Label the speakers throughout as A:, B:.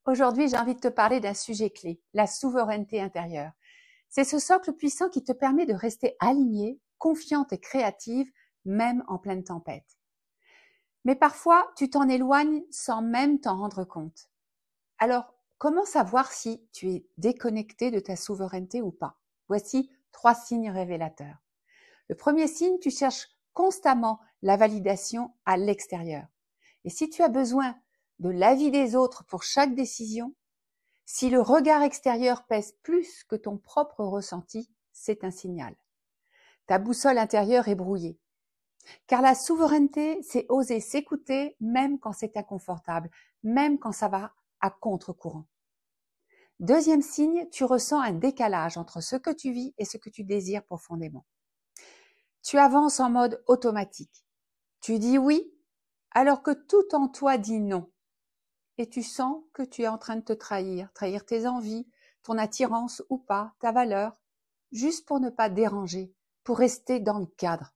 A: Aujourd'hui, j'ai envie de te parler d'un sujet clé, la souveraineté intérieure. C'est ce socle puissant qui te permet de rester alignée, confiante et créative, même en pleine tempête. Mais parfois, tu t'en éloignes sans même t'en rendre compte. Alors, comment savoir si tu es déconnecté de ta souveraineté ou pas? Voici 3 signes révélateurs. Le premier signe, tu cherches constamment la validation à l'extérieur. Et si tu as besoin de l'avis des autres pour chaque décision, si le regard extérieur pèse plus que ton propre ressenti, c'est un signal. Ta boussole intérieure est brouillée. Car la souveraineté, c'est oser s'écouter même quand c'est inconfortable, même quand ça va à contre-courant. Deuxième signe, tu ressens un décalage entre ce que tu vis et ce que tu désires profondément. Tu avances en mode automatique. Tu dis oui, alors que tout en toi dit non. Et tu sens que tu es en train de te trahir tes envies, ton attirance ou pas, ta valeur, juste pour ne pas déranger, pour rester dans le cadre.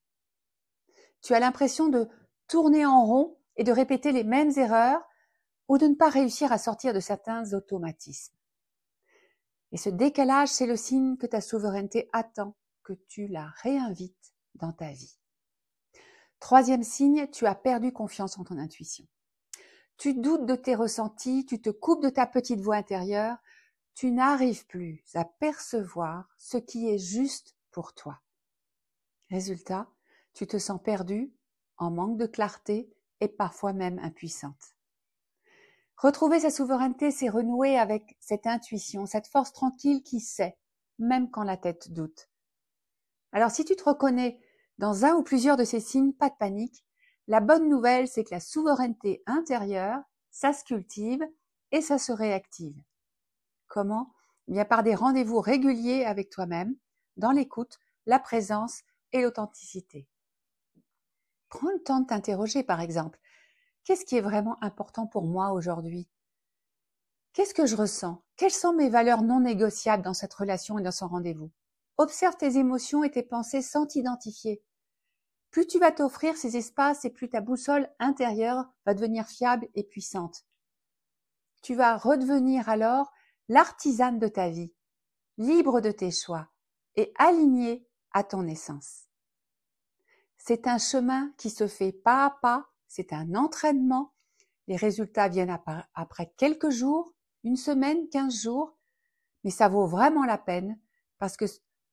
A: Tu as l'impression de tourner en rond et de répéter les mêmes erreurs ou de ne pas réussir à sortir de certains automatismes. Et ce décalage, c'est le signe que ta souveraineté attend que tu la réinvites dans ta vie. Troisième signe, tu as perdu confiance en ton intuition. Tu doutes de tes ressentis, tu te coupes de ta petite voix intérieure, tu n'arrives plus à percevoir ce qui est juste pour toi. Résultat, tu te sens perdue, en manque de clarté et parfois même impuissante. Retrouver sa souveraineté, c'est renouer avec cette intuition, cette force tranquille qui sait, même quand la tête doute. Alors si tu te reconnais dans un ou plusieurs de ces signes, pas de panique. La bonne nouvelle, c'est que la souveraineté intérieure, ça se cultive et ça se réactive. Comment? Eh bien, par des rendez-vous réguliers avec toi-même, dans l'écoute, la présence et l'authenticité. Prends le temps de t'interroger, par exemple. Qu'est-ce qui est vraiment important pour moi aujourd'hui? Qu'est-ce que je ressens? Quelles sont mes valeurs non négociables dans cette relation et dans ce rendez-vous? Observe tes émotions et tes pensées sans t'identifier. Plus tu vas t'offrir ces espaces et plus ta boussole intérieure va devenir fiable et puissante. Tu vas redevenir alors l'artisane de ta vie, libre de tes choix et alignée à ton essence. C'est un chemin qui se fait pas à pas, c'est un entraînement. Les résultats viennent après quelques jours, une semaine, 15 jours, mais ça vaut vraiment la peine parce que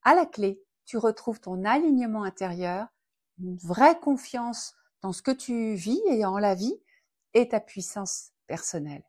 A: à la clé, tu retrouves ton alignement intérieur, une vraie confiance dans ce que tu vis et en la vie et ta puissance personnelle.